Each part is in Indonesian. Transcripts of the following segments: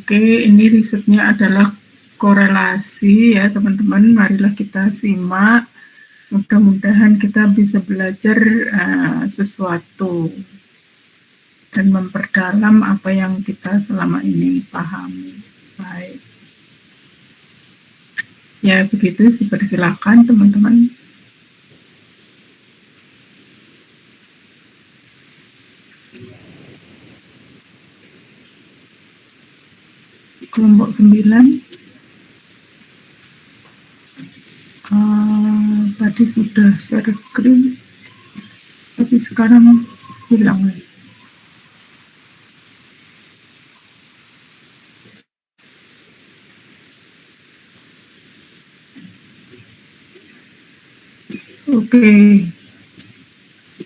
Oke, ini risetnya adalah korelasi ya teman-teman. Marilah kita simak. Mudah-mudahan kita bisa belajar sesuatu dan memperdalam apa yang kita selama ini pahami. Baik. Ya begitu, dipersilakan teman-teman. Kelompok 9. Tadi sudah share screen, tapi sekarang hilang lagi. Oke,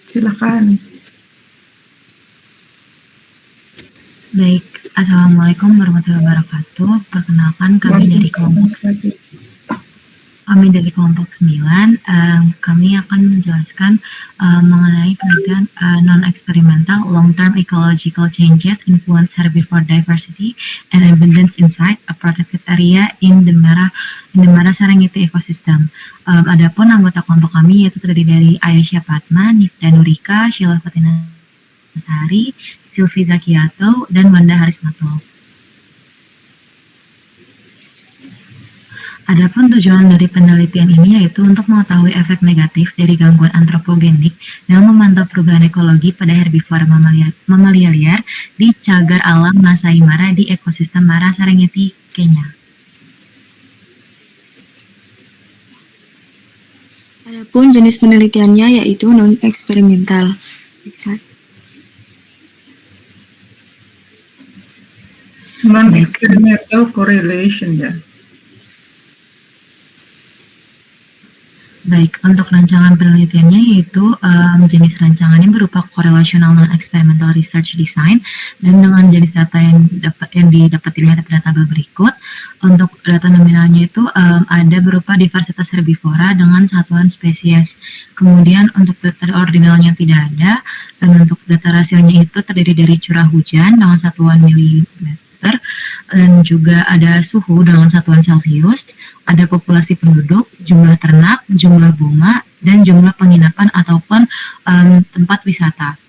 silakan. Baik, Assalamualaikum warahmatullahi wabarakatuh. Perkenalkan kami dari kelompok 9. Kami akan menjelaskan mengenai penelitian non-experimental long-term ecological changes influence herbivore diversity and abundance inside a protected area in the Mara Serengeti ecosystem. Adapun anggota kelompok kami yaitu terdiri dari Aisyah Fatma, Nifda Nurika, Sheila Fatina Sari, Sylvie Zakiato, dan Wanda Harismato. Adapun tujuan dari penelitian ini yaitu untuk mengetahui efek negatif dari gangguan antropogenik dalam memantau perubahan ekologi pada herbivora mamalia liar di cagar alam Masai Mara di ekosistem Mara Serengeti, Kenya. Adapun jenis penelitiannya yaitu non-eksperimental. Non-experimental correlation ya. Baik, untuk rancangan penelitiannya yaitu jenis rancangannya berupa correlational non-experimental research design dan dengan jenis data yang didapat dilihat pada tabel berikut. Untuk data nominalnya itu ada berupa diversitas herbivora dengan satuan spesies. Kemudian untuk data ordinalnya tidak ada, dan untuk data rasionya itu terdiri dari curah hujan dengan satuan milimeter, dan juga ada suhu dengan satuan Celcius, ada populasi penduduk, jumlah ternak, jumlah bunga, dan jumlah penginapan ataupun tempat wisata.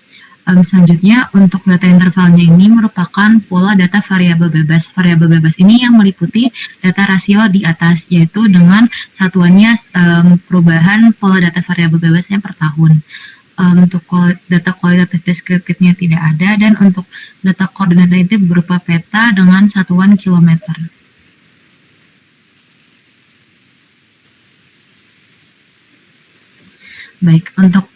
Selanjutnya, untuk data intervalnya ini merupakan pola data variabel bebas. Variabel bebas ini yang meliputi data rasio di atas, yaitu dengan satuannya perubahan pola data variabel bebasnya per tahun. Untuk data kualitatif deskriptifnya tidak ada, dan untuk data koordinatnya itu berupa peta dengan satuan kilometer. Baik, untuk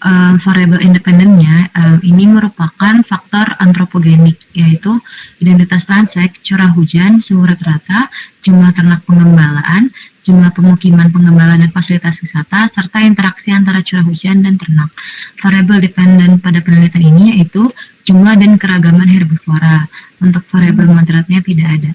variabel independennya ini merupakan faktor antropogenik, yaitu identitas transek, curah hujan, suhu rata-rata, jumlah ternak pengembalaan, jumlah pemukiman pengembalaan dan fasilitas wisata, serta interaksi antara curah hujan dan ternak. Variabel dependen pada penelitian ini yaitu jumlah dan keragaman herbivora. Untuk variabel moderatnya tidak ada.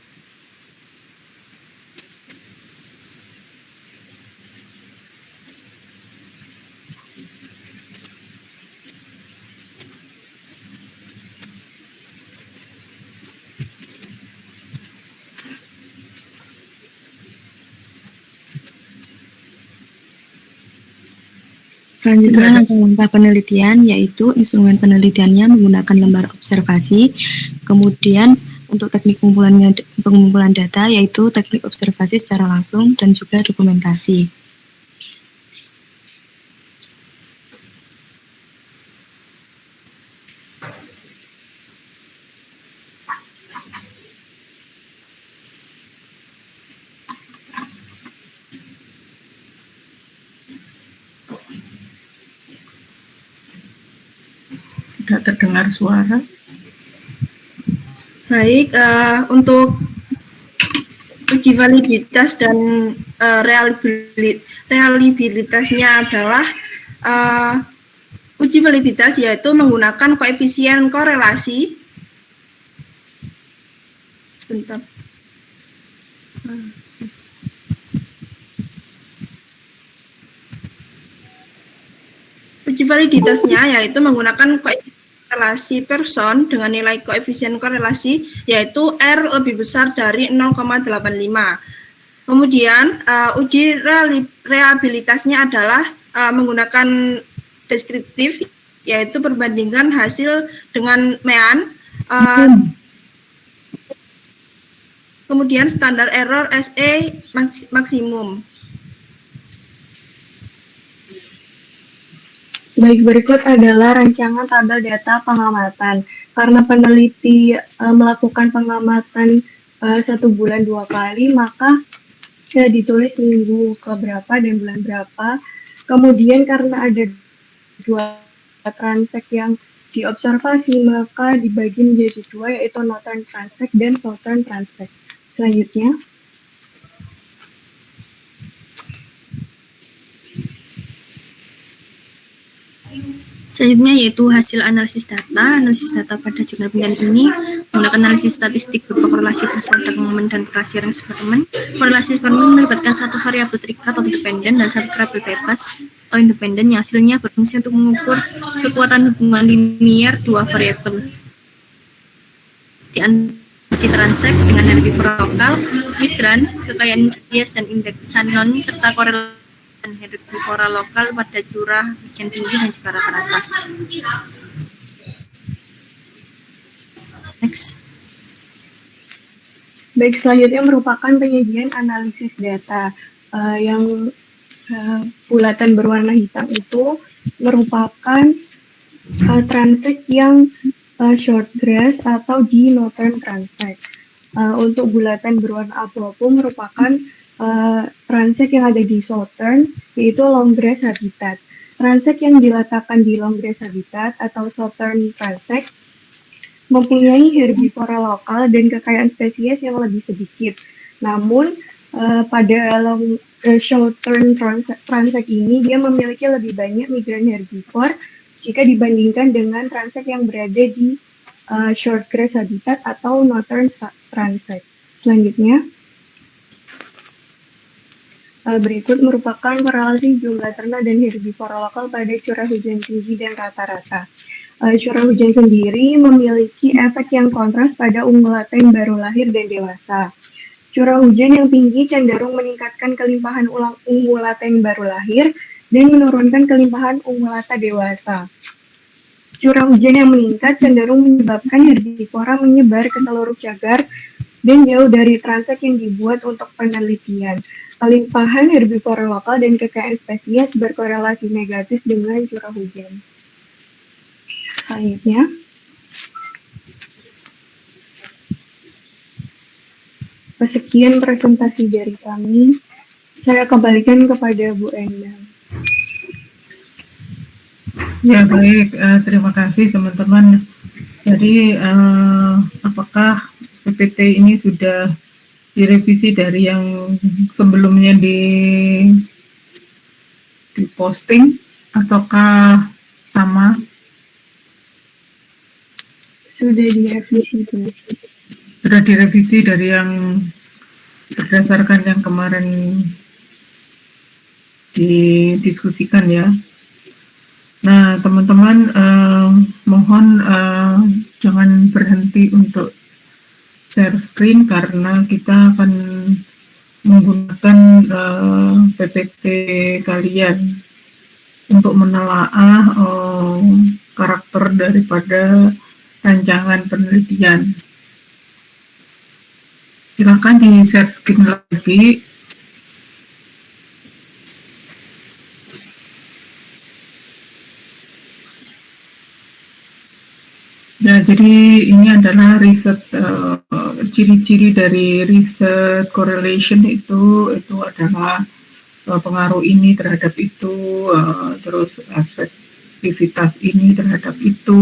Selanjutnya langkah penelitian yaitu instrumen penelitiannya menggunakan lembar observasi. Kemudian untuk teknik pengumpulan data yaitu teknik observasi secara langsung dan juga dokumentasi. Tidak terdengar suara. Baik, untuk uji validitas dan reliabilitasnya adalah uji validitas yaitu menggunakan koefisien korelasi. Bentar. Uji validitasnya yaitu menggunakan koefisien korelasi person dengan nilai koefisien korelasi yaitu R lebih besar dari 0,85. Kemudian uji reliabilitasnya adalah menggunakan deskriptif, yaitu perbandingan hasil dengan mean. Kemudian standar error SE maksimum. Baik, berikut adalah rancangan tabel data pengamatan. Karena peneliti melakukan pengamatan 1 bulan 2 kali, maka ditulis minggu keberapa dan bulan berapa. Kemudian karena ada 2 transek yang diobservasi, maka dibagi menjadi 2, yaitu northern transek dan southern transek. Selanjutnya, Selanjutnya yaitu hasil analisis data. Analisis data pada jurnal penelitian ini menggunakan analisis statistik berupa korelasi persentase momen dan korelasi range eksperimen. Korelasi eksperimen melibatkan satu variabel terikat atau independen dan satu variabel bebas atau independen yang hasilnya berfungsi untuk mengukur kekuatan hubungan linier dua variabel. Di analisis transek dengan herbivora lokal, migran, kekayaan spesies dan indeks Shannon serta korelasi herbivora lokal pada curah hujan tinggi dan juga rata-rata. Next. baik, selanjutnya merupakan penyajian analisis data yang bulatan berwarna hitam itu merupakan transek yang short grass atau di northern transek. Untuk bulatan berwarna abu-abu merupakan transek yang ada di southern, yaitu long grass habitat. Transek yang diletakkan di long grass habitat atau southern transek mempunyai herbivora lokal dan kekayaan spesies yang lebih sedikit. Namun pada southern transek ini dia memiliki lebih banyak migran herbivore jika dibandingkan dengan transek yang berada di short grass habitat atau northern transek. Selanjutnya, berikut merupakan korelasi jumlah ternak dan herbivora lokal pada curah hujan tinggi dan rata-rata. Curah hujan sendiri memiliki efek yang kontras pada ungulatan baru lahir dan dewasa. Curah hujan yang tinggi cenderung meningkatkan kelimpahan ungulatan baru lahir dan menurunkan kelimpahan ungulata dewasa. Curah hujan yang meningkat cenderung menyebabkan herbivora menyebar ke seluruh cagar dan jauh dari transek yang dibuat untuk penelitian. Kelimpahan herbivora lokal dan kekayaan spesies berkorelasi negatif dengan curah hujan. Selanjutnya, sekian presentasi dari kami. Saya kembalikan kepada Bu Endang. Ya baik, terima kasih teman-teman. Jadi apakah PPT ini sudah direvisi dari yang sebelumnya di posting ataukah sama? Sudah direvisi, Bu. Sudah direvisi dari yang berdasarkan yang kemarin didiskusikan ya. Nah teman-teman mohon jangan berhenti untuk share screen karena kita akan menggunakan PPT kalian untuk menelaah karakter daripada rancangan penelitian. Silakan di share screen lagi. Ya, jadi ini adalah riset, ciri-ciri dari riset correlation itu adalah pengaruh ini terhadap itu, terus efektivitas ini terhadap itu,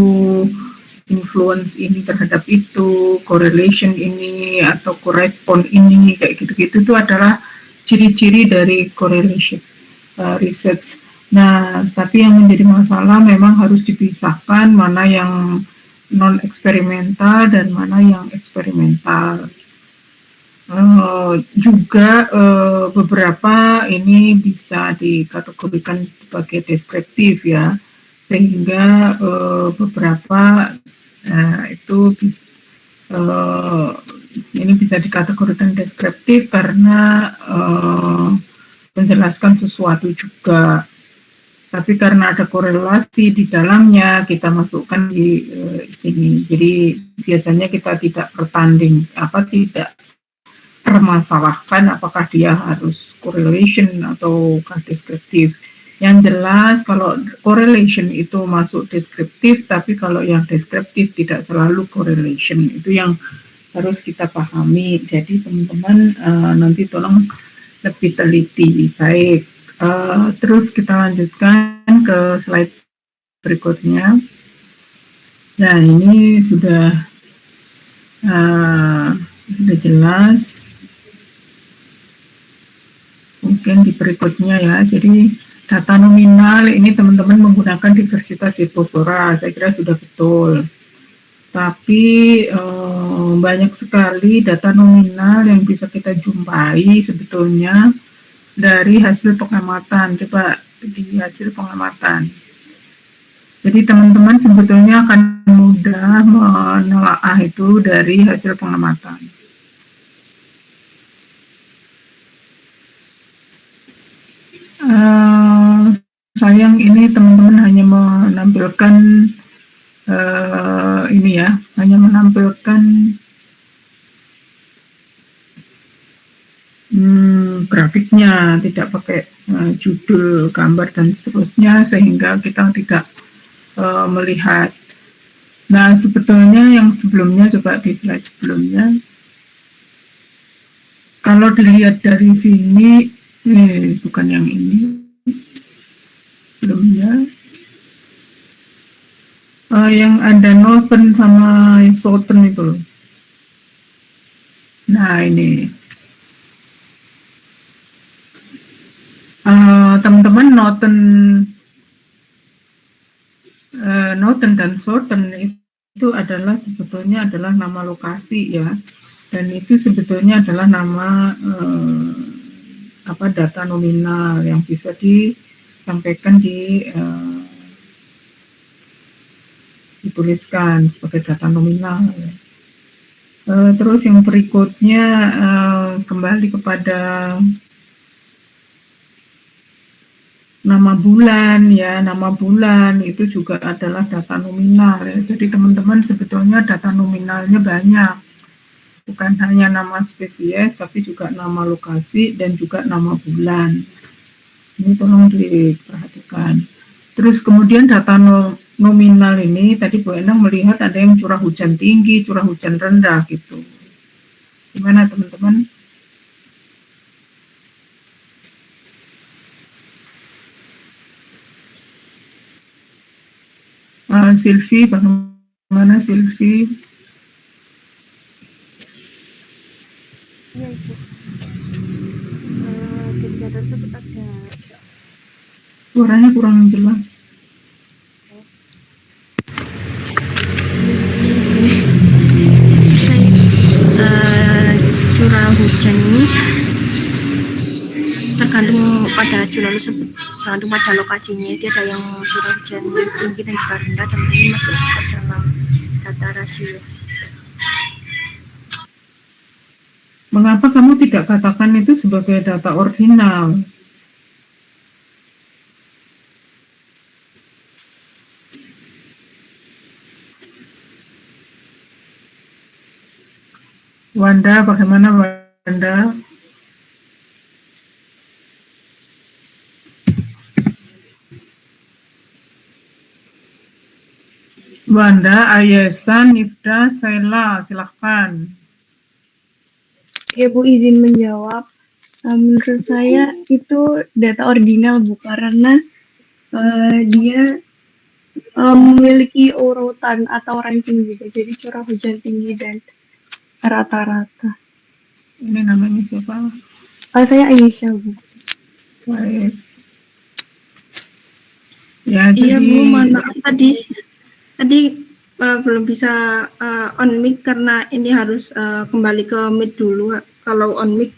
influence ini terhadap itu, correlation ini atau correspond ini, kayak gitu-gitu itu adalah ciri-ciri dari correlation research. Nah, tapi yang menjadi masalah memang harus dipisahkan mana yang non-eksperimental dan mana yang eksperimental. Juga beberapa ini bisa dikategorikan sebagai deskriptif ya. sehingga beberapa itu ini bisa dikategorikan deskriptif karena menjelaskan sesuatu juga. Tapi karena ada korelasi di dalamnya, kita masukkan di sini. Jadi biasanya kita tidak tidak permasalahkan apakah dia harus correlation atau deskriptif. Yang jelas kalau correlation itu masuk deskriptif, tapi kalau yang deskriptif tidak selalu correlation. Itu yang harus kita pahami. Jadi teman-teman nanti tolong lebih teliti. Baik. Terus kita lanjutkan ke slide berikutnya. Nah, ini sudah jelas. Mungkin di berikutnya ya. Jadi data nominal ini teman-teman menggunakan diversitas hiperbora. Saya kira sudah betul. Tapi banyak sekali data nominal yang bisa kita jumpai sebetulnya dari hasil pengamatan. Coba di hasil pengamatan. Jadi teman-teman sebetulnya akan mudah menelaah itu dari hasil pengamatan. Sayang ini teman-teman hanya menampilkan hanya menampilkan grafiknya, tidak pakai judul, gambar, dan seterusnya, sehingga kita tidak melihat. Nah, sebetulnya yang sebelumnya, coba di slide sebelumnya, kalau dilihat dari sini, bukan yang ini, sebelumnya, yang ada northern sama southern itu. Nah, ini. Teman-teman, northern dan southern itu adalah sebetulnya adalah nama lokasi ya, dan itu sebetulnya adalah nama data nominal yang bisa disampaikan dituliskan sebagai data nominal ya. Terus yang berikutnya kembali kepada nama bulan ya, nama bulan itu juga adalah data nominal ya. Jadi teman-teman sebetulnya data nominalnya banyak, bukan hanya nama spesies tapi juga nama lokasi dan juga nama bulan. Ini tolong diperhatikan. Terus kemudian data nominal ini tadi Bu Endang melihat ada yang curah hujan tinggi, curah hujan rendah gitu. Gimana teman-teman? Silvi, bagaimana Silvi? Iya, Ibu. Kegiatan tersebut ada. Suaranya kurang jelas. Curah hujan ini tergantung pada jurnal tersebut, tergantung pada lokasinya. Itu ada yang curah hujan tinggi dan juga rendah, dan ini masuk ke dalam data rasio. Mengapa kamu tidak katakan itu sebagai data ordinal? Wanda, bagaimana Wanda? Wanda, Ayesa, Nifda, Saila, silahkan. Ya Bu, izin menjawab. Menurut saya itu data ordinal Bu, karena dia memiliki urutan atau ranking juga. Jadi curah hujan tinggi dan rata-rata. Ini namanya siapa? Saya Aisyah Bu. Baik. Ya, Iya jadi... Bu, mohon maaf tadi belum bisa on mic karena ini harus kembali ke mic dulu kalau on mic.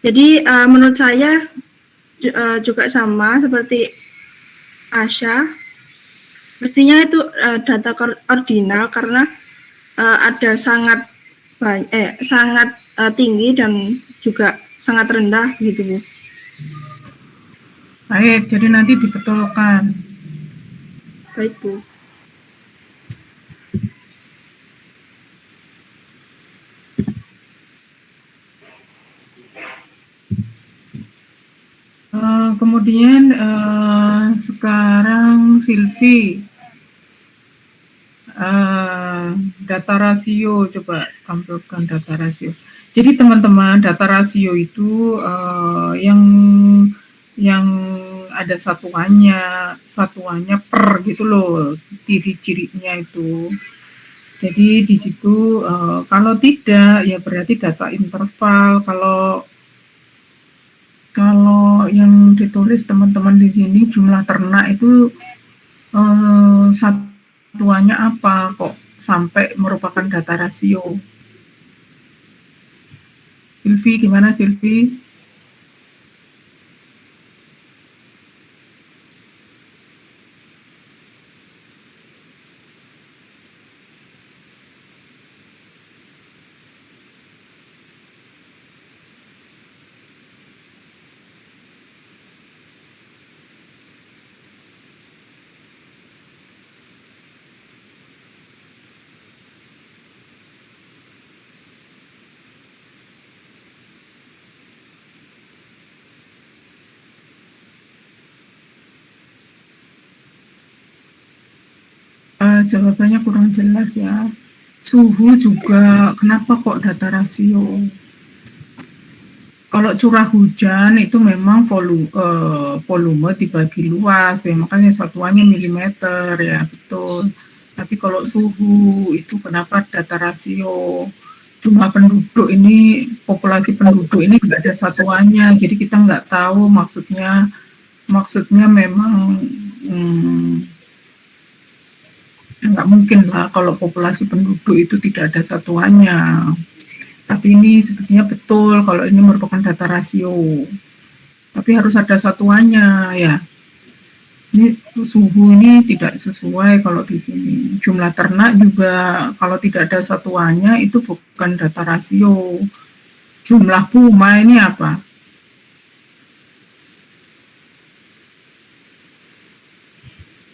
Jadi menurut saya juga sama seperti Asya. Pastinya itu data ordinal karena ada sangat tinggi dan juga sangat rendah gitu Bu. Baik, jadi nanti dibetulkan. Baik Bu. Kemudian sekarang Silvi, data rasio, coba tampilkan data rasio. Jadi teman-teman, data rasio itu yang ada satuannya per gitu loh, ciri-cirinya itu. Jadi di situ kalau tidak ya berarti data interval. Kalau yang ditulis teman-teman di sini jumlah ternak itu satuannya apa kok sampai merupakan data rasio? Silvi, gimana Silvi? Jawabannya kurang jelas ya. Suhu juga, kenapa kok data rasio? Kalau curah hujan itu memang volume dibagi luas ya, makanya satuannya milimeter ya, betul. Tapi kalau suhu itu kenapa data rasio? Jumlah penduduk ini, populasi penduduk ini nggak ada satuannya, jadi kita nggak tahu maksudnya memang nggak mungkin lah kalau populasi penduduk itu tidak ada satuannya. Tapi ini sepertinya betul kalau ini merupakan data rasio. Tapi harus ada satuannya ya. Ini suhu ini tidak sesuai kalau di sini. Jumlah ternak juga kalau tidak ada satuannya itu bukan data rasio. Jumlah puma ini apa?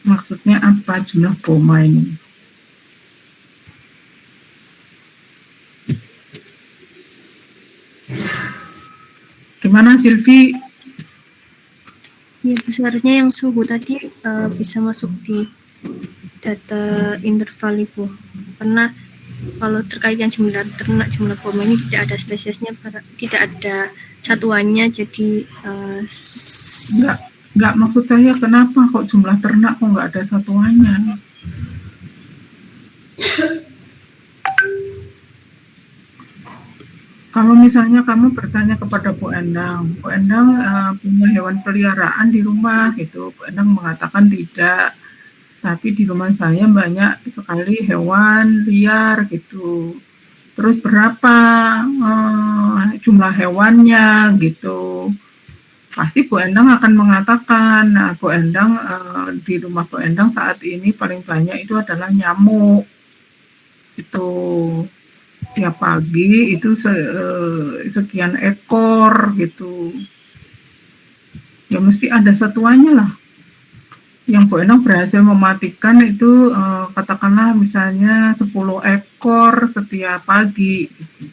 Maksudnya apa jumlah puma ini? Gimana Silvi? Ya, seharusnya yang suhu tadi bisa masuk di data interval Ibu. Karena kalau terkait yang jumlah ternak, jumlah poma ini tidak ada spesiesnya, tidak ada satuannya, jadi Enggak, maksud saya kenapa kok jumlah ternak kok nggak ada satuannya? Kalau misalnya kamu bertanya kepada Bu Endang punya hewan peliharaan di rumah gitu, Bu Endang mengatakan tidak, tapi di rumah saya banyak sekali hewan liar gitu. Terus berapa jumlah hewannya gitu? Pasti Bu Endang akan mengatakan, Bu Endang di rumah Bu Endang saat ini paling banyak itu adalah nyamuk. Itu tiap pagi itu sekian ekor gitu. Ya mesti ada satuannya lah. Yang Bu Endang berhasil mematikan itu katakanlah misalnya 10 ekor setiap pagi gitu.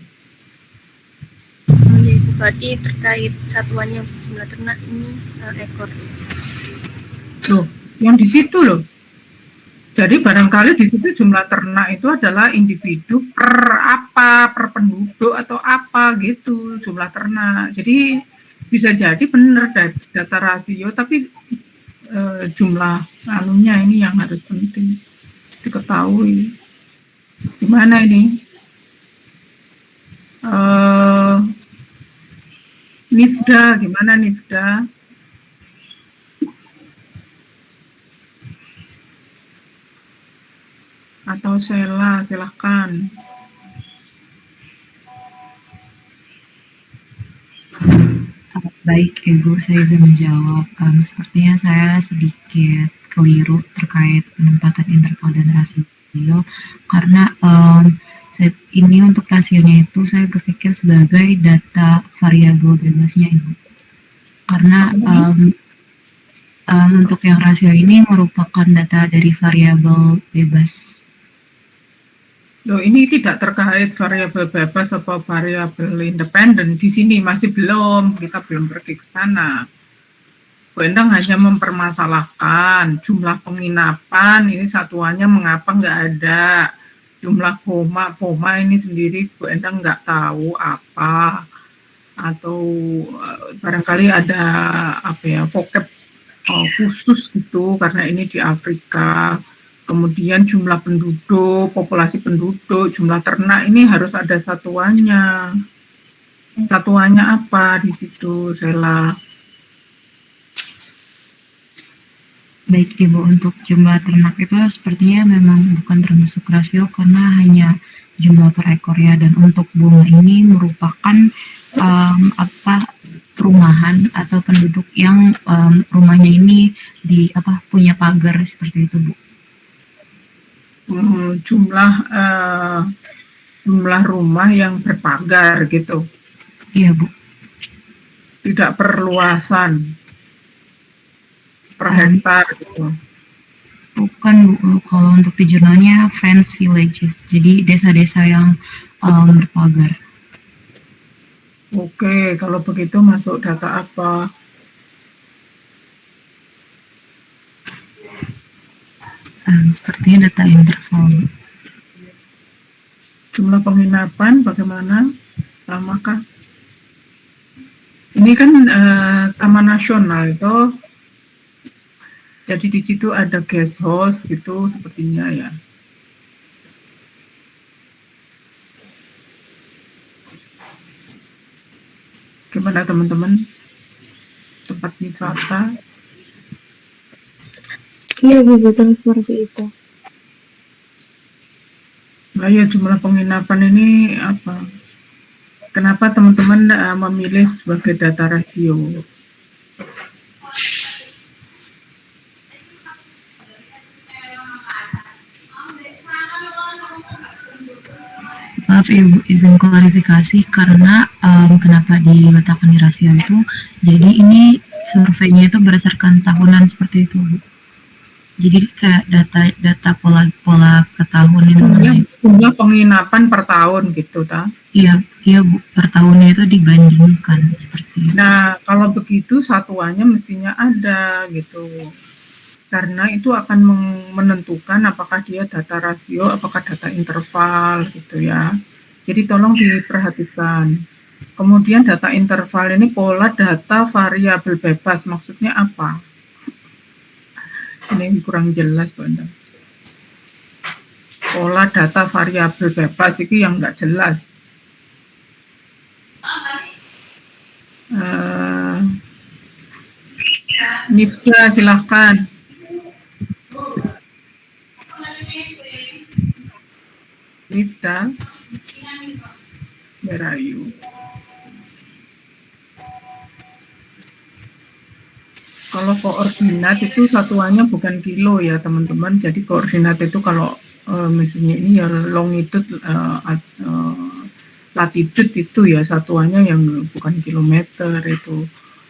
berarti terkait satuannya jumlah ternak ini ekor. Loh, yang di situ loh. Jadi barangkali di situ jumlah ternak itu adalah individu per penduduk atau apa gitu jumlah ternak. Jadi bisa jadi benar data rasio, tapi jumlah anunya ini yang harus penting diketahui. Gimana ini? Nifda, gimana Nifda? Atau Sheila, silahkan. Baik Ibu, saya bisa menjawab. Sepertinya saya sedikit keliru terkait terkait penempatan interval dan rasio, karena ini untuk rasionya itu saya berpikir sebagai data variabel bebasnya Ibu. Karena untuk yang rasio ini merupakan data dari variabel bebas. Loh, ini tidak terkait variabel bebas atau variabel independen. Di sini masih belum, kita belum pergi ke sana. Bu Endang hanya mempermasalahkan jumlah penginapan, ini satuannya mengapa nggak ada. Jumlah koma ini sendiri Bu Endang nggak tahu apa. Atau barangkali ada apa ya, vocab khusus gitu, karena ini di Afrika. Kemudian jumlah penduduk, populasi penduduk, jumlah ternak, ini harus ada satuannya. Satuannya apa di situ, Sela? Baik Ibu, untuk jumlah ternak itu sepertinya memang bukan termasuk rasio karena hanya jumlah per ekor ya, dan untuk bunga ini merupakan perumahan atau penduduk yang rumahnya ini punya pagar seperti itu Bu. Jumlah rumah yang berpagar gitu. Iya Bu. Tidak perluasan per hektar gitu. Bukan Bu, kalau untuk di jurnalnya fence villages, jadi desa-desa yang berpagar. Oke, kalau begitu masuk data apa? Sepertinya data interval. Jumlah penginapan bagaimana? Samakah? Ini kan Taman Nasional itu, jadi di situ ada guest house gitu sepertinya ya. Gimana teman-teman? Tempat wisata? Iya Bu, betul seperti itu. Nah ya, jumlah penginapan ini apa? Kenapa teman-teman memilih sebagai data rasio? Maaf Ibu, izin klarifikasi karena kenapa diletakkan di rasio itu, jadi ini surveinya itu berdasarkan tahunan seperti itu Bu. Jadi kayak data pola per tahun jumlah penginapan per tahun gitu ta? Iya Bu, per tahunnya itu dibandingkan seperti itu. Nah, kalau begitu satuannya mestinya ada gitu. Karena itu akan menentukan apakah dia data rasio, apakah data interval gitu ya. Jadi tolong diperhatikan. Kemudian data interval ini pola data variabel bebas, maksudnya apa? Ini kurang jelas, Bunda. Pola data variabel bebas itu yang nggak jelas. Nifda, silahkan. Nifda, where are you? Kalau koordinat itu satuannya bukan kilo ya teman-teman. Jadi koordinat itu kalau misalnya ini ya longitude, latitude itu ya satuannya yang bukan kilometer itu.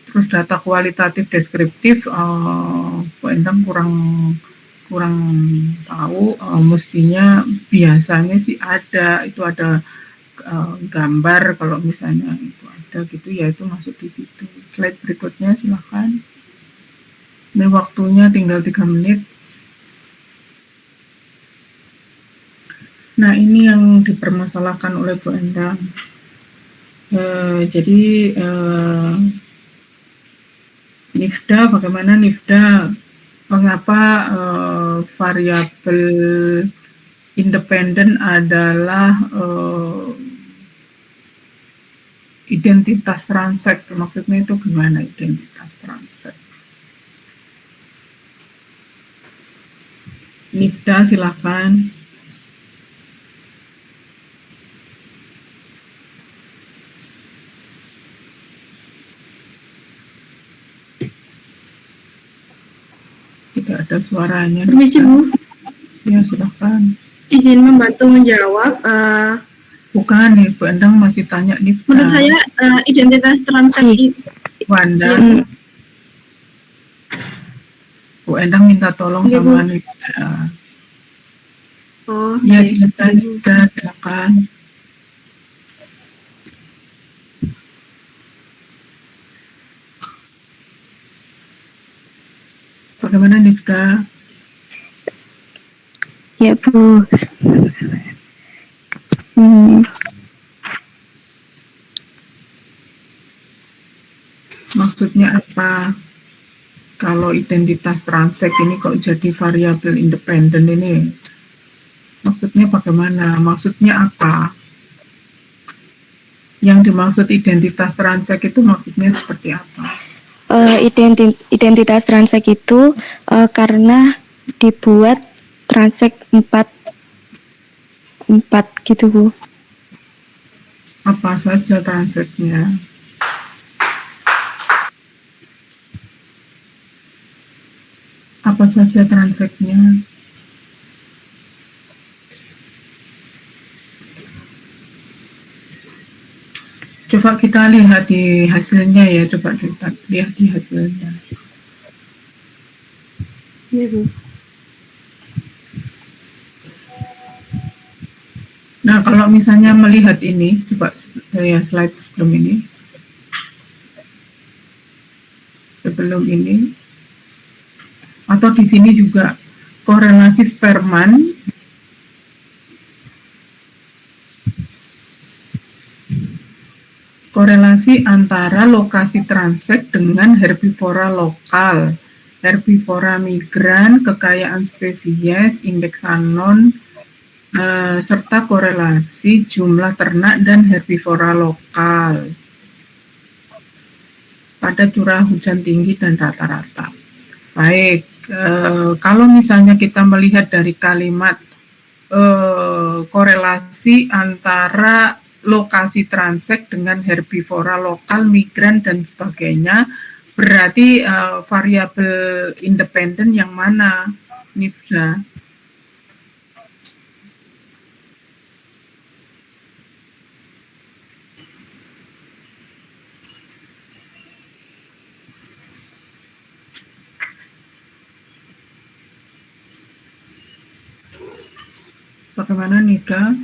Terus data kualitatif deskriptif, Bu Endang kurang tahu. Mestinya biasanya sih ada, itu ada gambar kalau misalnya itu ada gitu ya, itu masuk di situ. Slide berikutnya silakan. Ini waktunya tinggal 3 menit. Nah, ini yang dipermasalahkan oleh Bu Endang. Jadi Nifda, bagaimana Nifda? Mengapa variabel independen adalah identitas transak? Maksudnya itu gimana identitas transak? Nifda, silakan. tidak ada suaranya. Permisi Bu, Ya, silakan. izin membantu menjawab. Bukan nih, Bu Endang masih tanya nih. Menurut saya identitas transaksi Wanda, yang Bu Endang minta tolong Iya, sama Bu. Nida. oh Ya, oke. silakan Nida, silakan. Bagaimana Nida? Ya Bu. Hmm, Maksudnya apa? Kalau identitas transak ini kok jadi variabel independen ini? Maksudnya bagaimana? Maksudnya apa? Yang dimaksud identitas transak itu maksudnya seperti apa? identitas transak itu karena dibuat transak 4 gitu Bu. Apa saja transaknya? Apa saja transaknya? Coba kita lihat di hasilnya ya, coba kita lihat di hasilnya. Iya Bu. Nah, kalau misalnya melihat ini, coba saya slide sebelum ini. Sebelum ini. Atau di sini juga korelasi Sperman korelasi antara lokasi transak dengan herbivora lokal, herbivora migran, kekayaan spesies, indeks anon, serta korelasi jumlah ternak dan herbivora lokal pada curah hujan tinggi dan rata-rata. Baik, kalau misalnya kita melihat dari kalimat korelasi antara lokasi transak dengan herbivora lokal, migran, dan sebagainya, berarti variabel independen yang mana, Nifda? Bagaimana Nida?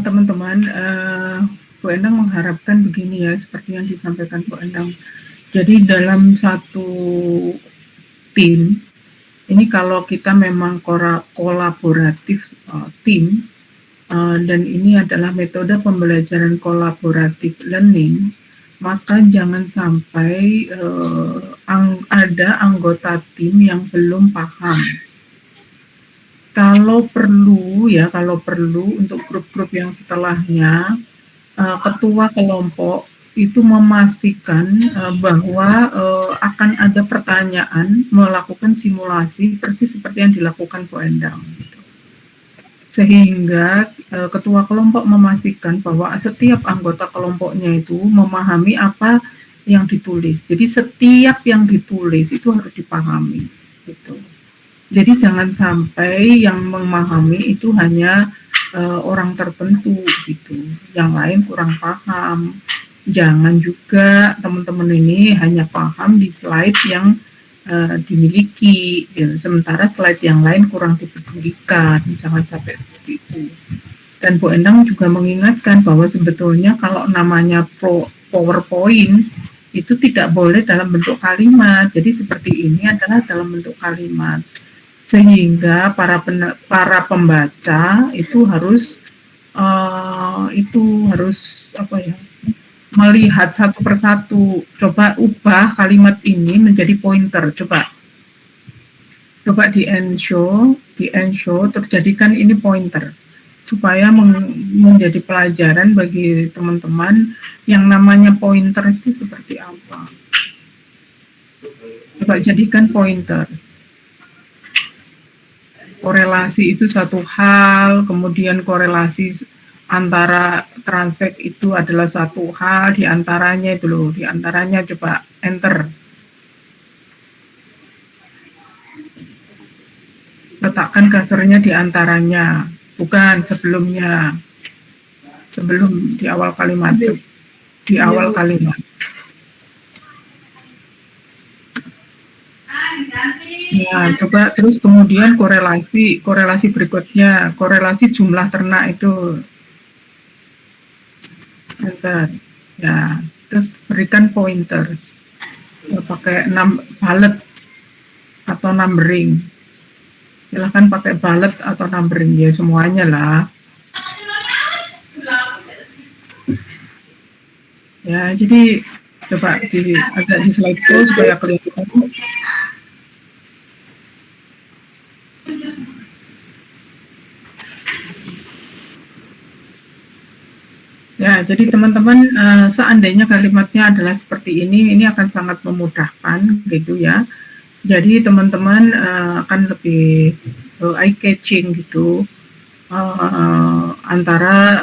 Teman-teman, Bu Endang mengharapkan begini ya, seperti yang disampaikan Bu Endang. Jadi dalam satu tim, ini kalau kita memang kolaboratif tim, dan ini adalah metode pembelajaran kolaboratif learning, maka jangan sampai ada anggota tim yang belum paham. Kalau perlu untuk grup-grup yang setelahnya, ketua kelompok itu memastikan bahwa akan ada pertanyaan, melakukan simulasi persis seperti yang dilakukan Bu Endang. Sehingga ketua kelompok memastikan bahwa setiap anggota kelompoknya itu memahami apa yang ditulis. Jadi setiap yang ditulis itu harus dipahami. Gitu. Jadi jangan sampai yang memahami itu hanya orang tertentu gitu, yang lain kurang paham. Jangan juga teman-teman ini hanya paham di slide yang dimiliki, gitu. Sementara slide yang lain kurang dipedulikan. Jangan sampai seperti itu. Dan Bu Endang juga mengingatkan bahwa sebetulnya kalau namanya PowerPoint itu tidak boleh dalam bentuk kalimat. Jadi seperti ini adalah dalam bentuk kalimat. Sehingga para pembaca itu harus melihat satu persatu. Coba ubah kalimat ini menjadi pointer. Coba di end show terjadikan ini pointer supaya menjadi pelajaran bagi teman-teman yang namanya pointer itu seperti apa. Coba jadikan pointer. Korelasi itu satu hal, kemudian korelasi antara transek itu adalah satu hal, di antaranya itu loh, di antaranya coba enter. Letakkan cursornya di antaranya, bukan sebelumnya. Sebelum di awal kalimat. Di awal kalimat. Ya, coba terus kemudian korelasi berikutnya, korelasi jumlah ternak itu. Enter. Ya, terus berikan pointers. Ya, pakai bullet atau numbering. Silahkan pakai bullet atau numbering ya, semuanya lah. Ya, jadi coba agak di slideshow supaya kelihatan. Ya, jadi teman-teman, seandainya kalimatnya adalah seperti ini akan sangat memudahkan gitu ya. Jadi teman-teman akan lebih eye-catching gitu antara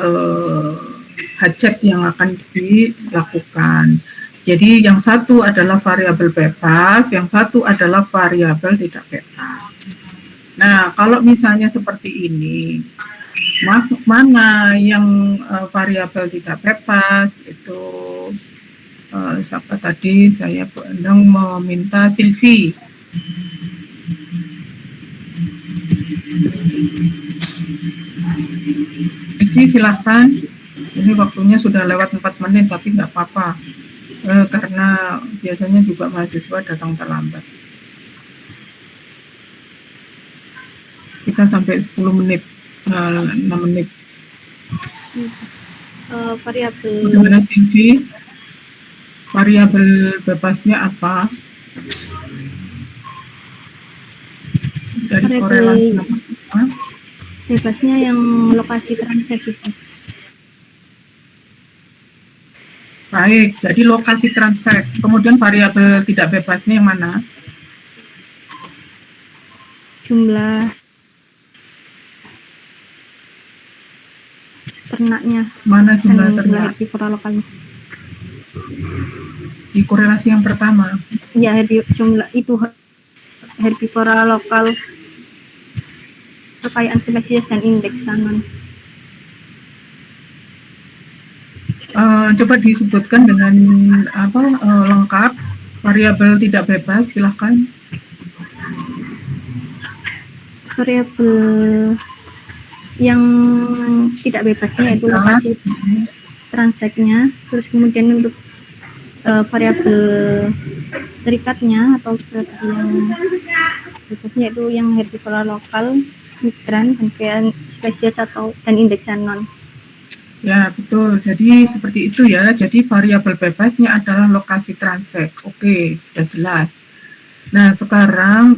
hajat yang akan dilakukan. Jadi yang satu adalah variabel bebas, yang satu adalah variabel tidak bebas. Nah, kalau misalnya seperti ini, mana yang variabel tidak bebas itu siapa tadi saya sedang meminta Silvi. Silvi silahkan, ini waktunya sudah lewat 4 menit tapi nggak apa-apa karena biasanya juga mahasiswa datang terlambat. Kita sampai 10 menit. 6 menit. Variabel. Bagaimana Silvi? Variabel bebasnya apa? Dari korelasi apa? Bebasnya yang lokasi transaksi. Baik, jadi lokasi transaksi. Kemudian variabel tidak bebasnya yang mana? Jumlah ternaknya. Mana jumlah ternak? Lokalnya. Di korelasi yang pertama. Ya, jumlah itu herbivora lokal, kekayaan spesies dan indeks tanaman. Coba disebutkan dengan apa lengkap variabel tidak bebas, silahkan. Variabel yang tidak bebasnya itu lokasi transaksinya, terus kemudian untuk variabel terikatnya atau yang bebasnya itu yang herbivora lokal, migran, dan spesies atau dan indeks non. Ya, betul. Jadi seperti itu ya. Jadi variabel bebasnya adalah lokasi transaksi. Oke, sudah jelas. Nah, sekarang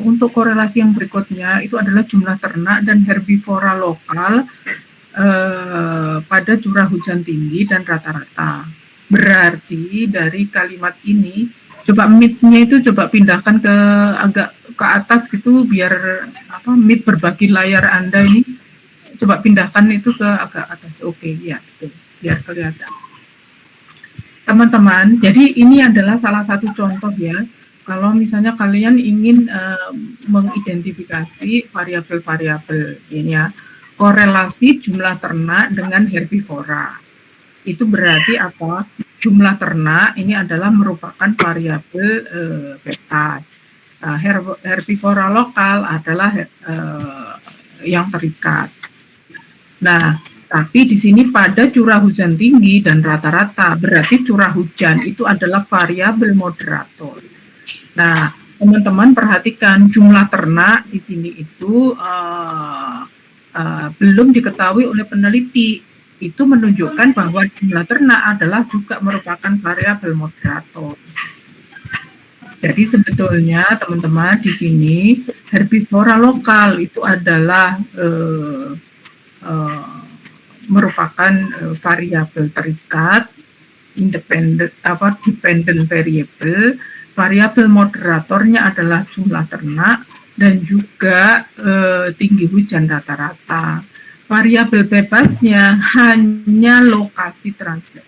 untuk korelasi yang berikutnya itu adalah jumlah ternak dan herbivora lokal pada curah hujan tinggi dan rata-rata. Berarti dari kalimat ini, coba mid-nya itu coba pindahkan ke agak ke atas gitu biar apa mid berbagi layar Anda ini. Coba pindahkan itu ke agak atas. Oke, ya, itu biar kelihatan. Teman-teman, jadi ini adalah salah satu contoh ya. Kalau misalnya kalian ingin mengidentifikasi variabel-variabel ini ya, korelasi jumlah ternak dengan herbivora. Itu berarti apa? Jumlah ternak ini adalah merupakan variabel bebas. Herbivora lokal adalah yang terikat. Nah, tapi di sini pada curah hujan tinggi dan rata-rata, berarti curah hujan itu adalah variabel moderator. Nah, teman-teman perhatikan jumlah ternak di sini itu belum diketahui oleh peneliti. Itu menunjukkan bahwa jumlah ternak adalah juga merupakan variabel moderator. Jadi sebetulnya teman-teman di sini herbivora lokal itu adalah merupakan variabel terikat, dependent variable. Variabel moderatornya adalah jumlah ternak dan juga tinggi hujan rata-rata. variabel bebasnya hanya lokasi translate.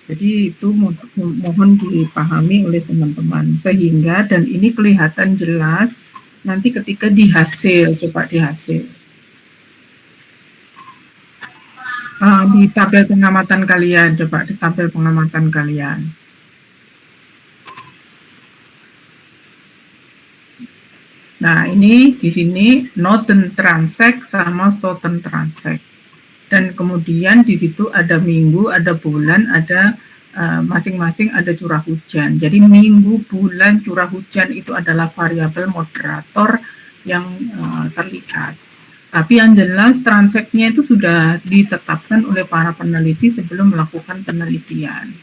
Jadi itu mohon dipahami oleh teman-teman, sehingga dan ini kelihatan jelas nanti ketika di hasil, coba di hasil. Di tabel pengamatan kalian, coba di tabel pengamatan kalian. Nah, ini di sini Northern Transect sama Southern Transect. Dan kemudian di situ ada minggu, ada bulan, ada masing-masing ada curah hujan. Jadi minggu, bulan, curah hujan itu adalah variabel moderator yang terlihat. Tapi yang jelas transeknya itu sudah ditetapkan oleh para peneliti sebelum melakukan penelitian.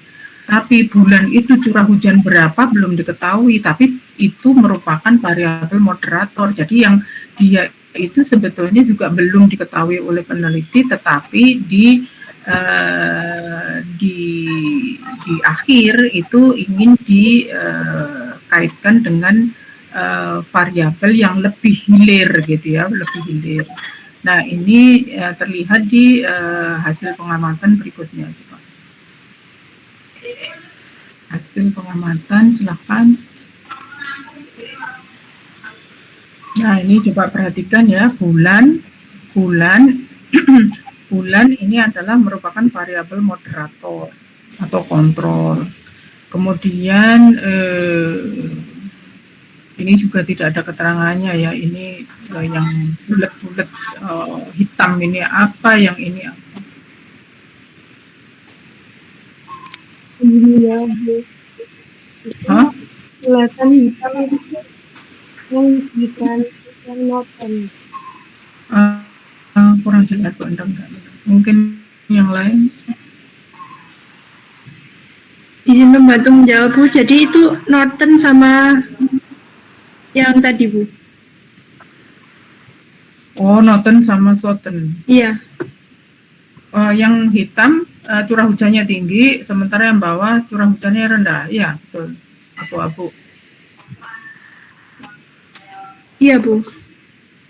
Tapi bulan itu curah hujan berapa belum diketahui, tapi itu merupakan variabel moderator. Jadi yang dia itu sebetulnya juga belum diketahui oleh peneliti, tetapi di akhir itu ingin dikaitkan dengan variabel yang lebih hilir gitu ya, lebih hilir. Nah, ini terlihat di hasil pengamatan berikutnya. Coba. Hasil pengamatan, silakan. Nah, ini coba perhatikan ya, bulan bulan ini adalah merupakan variabel moderator atau kontrol. Kemudian ini juga tidak ada keterangannya ya, ini yang bulat-bulat hitam ini apa, yang ini apa. Ini ya, Bu. Hah? Bulatan hitam itu yang bukan yang Northern. Kurang jelas kok, enggak. Mungkin yang lain. Izin membantu menjawab, Bu. Jadi itu Northern sama yang tadi, Bu. Oh, Northern sama Southern. Iya. Yang hitam curah hujannya tinggi, sementara yang bawah curah hujannya rendah. Iya, betul. Abu-abu. Iya, Bu.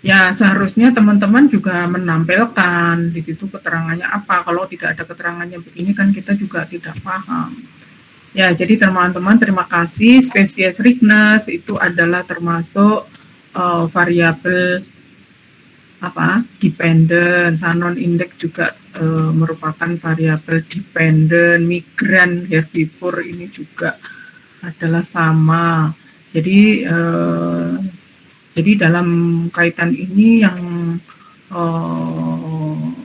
Ya, seharusnya teman-teman juga menampilkan di situ keterangannya apa. Kalau tidak ada keterangannya begini kan kita juga tidak paham. Ya, jadi teman-teman terima kasih. Species richness itu adalah termasuk variabel dependent. Shannon index juga merupakan variabel dependent. Migran herbivore ini juga adalah sama. Jadi dalam kaitan ini yang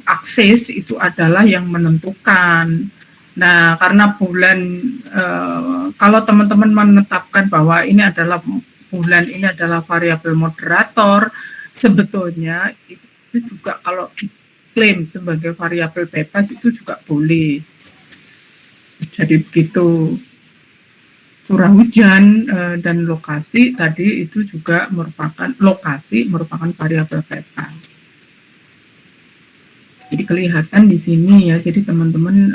akses itu adalah yang menentukan. Nah, karena bulan, kalau teman-teman menetapkan bahwa ini adalah bulan, ini adalah variabel moderator, sebetulnya itu juga kalau diklaim sebagai variabel bebas itu juga boleh. Jadi begitu. Curah hujan dan lokasi tadi itu juga merupakan variabel bebas. Jadi kelihatan di sini ya. Jadi teman-teman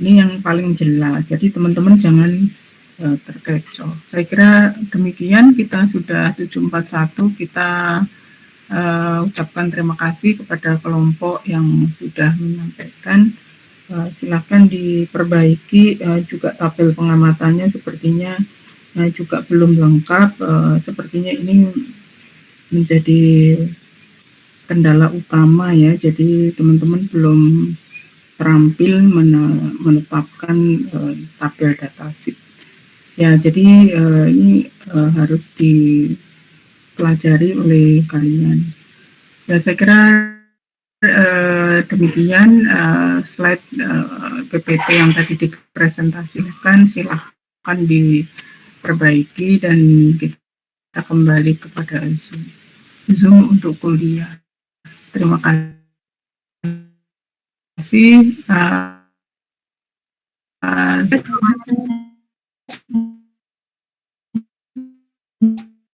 ini yang paling jelas. Jadi teman-teman jangan terkecoh. Saya kira demikian, kita sudah 741. Kita ucapkan terima kasih kepada kelompok yang sudah menyampaikan. Silakan diperbaiki juga tabel pengamatannya, sepertinya juga belum lengkap. Sepertinya ini menjadi kendala utama ya, jadi teman-teman belum terampil menetapkan tabel datasheet ya. Jadi ini harus dipelajari oleh kalian ya. Saya kira demikian slide PPT yang tadi dipresentasikan. Silahkan diperbaiki dan kita kembali kepada Zoom untuk kuliah. Terima kasih.